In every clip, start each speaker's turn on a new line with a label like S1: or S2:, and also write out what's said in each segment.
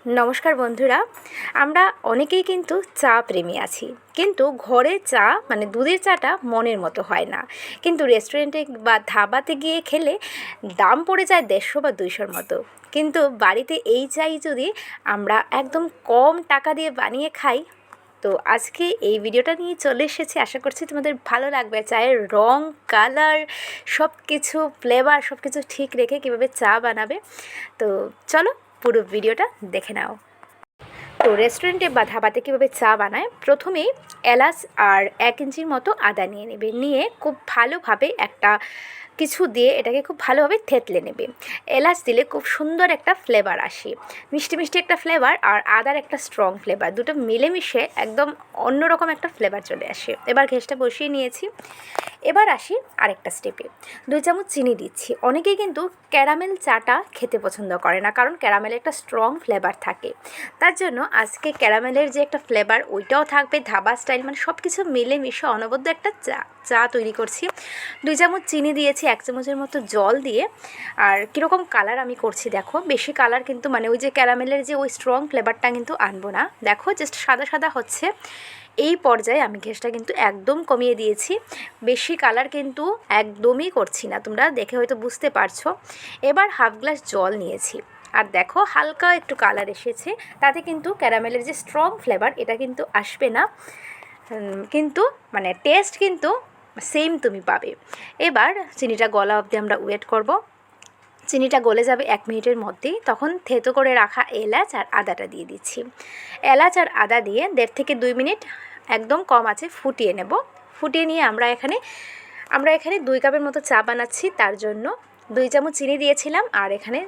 S1: নমস্কার বন্ধুরা, আমরা অনেকেই কিন্তু চা প্রেমী আছি, কিন্তু ঘরে চা মানে দুধের চাটা মনের মতো হয় না। কিন্তু রেস্টুরেন্টে বা ধাবাতে গিয়ে খেলে দাম পড়ে যায় 150 বা 200-র মতো। কিন্তু বাড়িতে এই চাই যদি আমরা একদম কম টাকা দিয়ে বানিয়ে খাই, তো আজকে এই ভিডিওটা নিয়ে চলে এসেছি। আশা করছি তোমাদের ভালো লাগবে। চায়ের রং, কালার, সব কিছু ফ্লেভার সব কিছু ঠিক রেখে কীভাবে চা বানাবে। তো চলো পুরো ভিডিওটা দেখে নাও। তো রেস্টুরেন্টে বা ধাবাতে কীভাবে চা বানায়, প্রথমেই এলাচ আর 1 ইঞ্চির মতো আদা নিয়ে নেবে। নিয়ে খুব ভালোভাবে একটা কিছু দিয়ে এটাকে খুব ভালোভাবে থেতলে নেবে। এলাচ দিলে খুব সুন্দর একটা ফ্লেভার আসে, মিষ্টি মিষ্টি একটা ফ্লেভার, আর আদার একটা স্ট্রং ফ্লেভার, দুটো মিলেমিশে একদম অন্যরকম একটা ফ্লেভার চলে আসে। এবার গ্যাসটা বসিয়ে নিয়েছি। এবার আসি আরেকটা স্টেপে। 2 চামচ চিনি দিচ্ছি। অনেকেই কিন্তু ক্যারামেল চাটা খেতে পছন্দ করে না, কারণ ক্যারামেলের একটা স্ট্রং ফ্লেভার থাকে। তার জন্য আজকে ক্যারামেলের যে একটা ফ্লেভার ওইটাও থাকবে, ধাবা স্টাইল, মানে সব কিছু মিলেমিশে অনবদ্য একটা চা তৈরি করছি। 2 চামচ চিনি দিয়েছি, 1 চামচের মতো জল দিয়ে। আর কীরকম কালার আমি করছি দেখো, বেশি কালার কিন্তু মানে ওই যে ক্যারামেলের যে ওই স্ট্রং ফ্লেভারটা কিন্তু আনবো না। দেখো জাস্ট সাদা সাদা হচ্ছে। এই পর্যায়ে আমি গ্যাসটা কিন্তু একদম কমিয়ে দিয়েছি। বেশি কালার কিন্তু একদমই করছি না, তোমরা দেখে হয়তো বুঝতে পারছো। এবার হাফ গ্লাস জল নিয়েছি, আর দেখো হালকা একটু কালার এসেছে। তাতে কিন্তু ক্যারামেলের যে স্ট্রং ফ্লেভার এটা কিন্তু আসবে না, কিন্তু মানে টেস্ট কিন্তু সেম তুমি পাবে। এবার চিনিটা গলা অবধি আমরা ওয়েট করব। চিনিটা গলে যাবে 1 মিনিটের মধ্যেই, তখন থেতো করে রাখা এলাচ আর আদাটা দিয়ে দিচ্ছি। এলাচ আর আদা দিয়ে 1.5 থেকে 2 মিনিট একদম কম আঁচে ফুটিয়ে নেব। ফুটিয়ে নিয়ে আমরা এখানে 2 কাপের মতো চা বানাচ্ছি। তার জন্য 2 চামচ চিনি দিয়েছিলাম, আর এখানে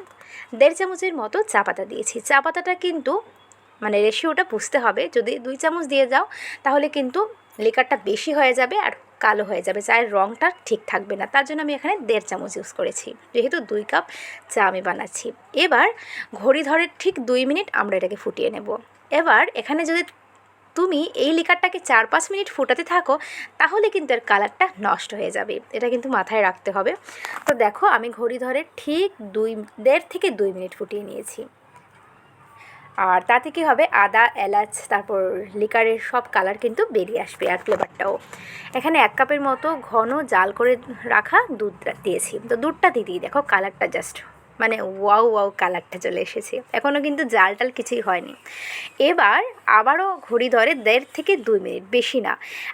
S1: 1.5 চামচের মতো চা পাতা দিয়েছি। চা পাতাটা কিন্তু মানে রেশিওটা বুঝতে হবে। যদি 2 চামচ দিয়ে যাও তাহলে কিন্তু লিকারটা বেশি হয়ে যাবে আর কালো হয়ে যাবে, চায়ের রঙটা ঠিক থাকবে না। তার জন্য আমি এখানে 1.5 চামচ ইউজ করেছি, যেহেতু 2 কাপ চা আমি বানাচ্ছি। এবার ঘড়ি ধরে ঠিক 2 মিনিট আমরা এটাকে ফুটিয়ে নেব। এবার এখানে যদি তুমি এই লিকারটাকে 4-5 মিনিট ফুটাতে থাকো তাহলে কিন্তু এর কালারটা নষ্ট হয়ে যাবে, এটা কিন্তু মাথায় রাখতে হবে। তো দেখো আমি ঘড়ি ধরে ঠিক 1.5 থেকে 2 মিনিট ফুটিয়ে নিয়েছি। আর তাতে কী হবে, আদা, এলাচ, তারপর লিকারের সব কালার কিন্তু বেরিয়ে আসবে, আর ফ্লেভারটাও। এখানে 1 কাপের মতো ঘন জাল করে রাখা দুধ দিয়েছি। তো দুধটা দিতেই দেখো কালারটা জাস্ট মানে ওয়াও কালারটা চলে এসেছে। এখনও কিন্তু জাল টাল কিছুই হয়নি। এবার আবারও ঘড়ি ধরে 1.5 থেকে 2 মিনিট, বেশি না।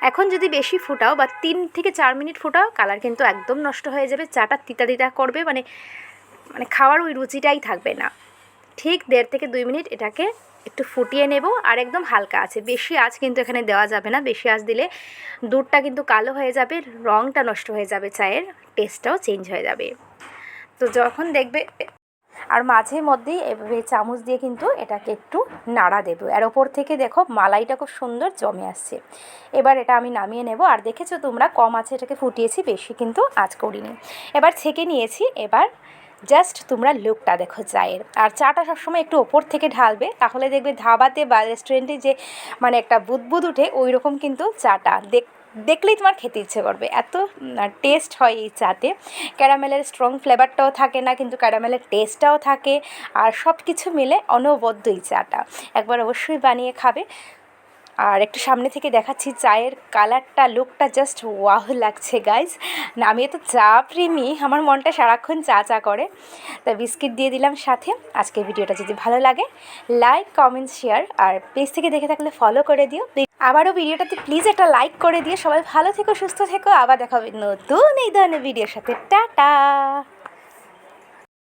S1: এখন যদি বেশি ফুটাও বা 3 থেকে 4 মিনিট ফুটাও, কালার কিন্তু একদম নষ্ট হয়ে যাবে, চাটা তিতা তিতা করবে, মানে খাওয়ার ওই রুচিটাই থাকবে না। ঠিক 1.5 থেকে 2 মিনিট এটাকে একটু ফুটিয়ে নেব, আর একদম হালকা আছে, বেশি আঁচ কিন্তু এখানে দেওয়া যাবে না। বেশি আঁচ দিলে দুধটা কিন্তু কালো হয়ে যাবে, রঙটা নষ্ট হয়ে যাবে, চায়ের টেস্টটাও চেঞ্জ হয়ে যাবে। তো যখন দেখবে, আর মাঝে মধ্যেই এভাবে চামচ দিয়ে কিন্তু এটাকে একটু নাড়া দেবো, আর ওপর থেকে দেখো মালাইটা খুব সুন্দর জমে আসছে। এবার এটা আমি নামিয়ে নেব। আর দেখেছো তোমরা কম আঁচে এটাকে ফুটিয়েছি, বেশি কিন্তু আঁচ করিনি। এবার ছেঁকে নিয়েছি। এবার জাস্ট তোমরা লুকটা দেখো চায়ের। আর চাটা সবসময় একটু ওপর থেকে ঢালবে, তাহলে দেখবে ধাবাতে বা রেস্টুরেন্টে যে মানে একটা বুদবুদ উঠে ওই রকম কিন্তু চাটা দেখলেই তোমার খেতে ইচ্ছে করবে, এত টেস্ট হয় এই চাতে। ক্যারামেলের স্ট্রং ফ্লেভারটাও থাকে না, কিন্তু ক্যারামেলের টেস্টটাও থাকে, আর সব কিছু মিলে অনবদ্য এই চাটা। একবার অবশ্যই বানিয়ে খাবে। আর একটু সামনে থেকে দেখাচ্ছি চায়ের কালারটা, লুকটা জাস্ট ওয়াও লাগছে গাইজ। না আমি তো চা প্রেমী, আমার মনটা সারাক্ষণ চা চা করে। তাই বিস্কিট দিয়ে দিলাম সাথে। আজকের ভিডিওটা যদি ভালো লাগে লাইক, কমেন্ট, শেয়ার, আর পেজ থেকে দেখে থাকলে ফলো করে দিও। আবারও ভিডিওটাতে প্লিজ একটা লাইক করে দিও। সবাই ভালো থেকো, সুস্থ থেকো। আবার দেখা হবে নতুন এই ধরনের ভিডিওর সাথে। টাটা।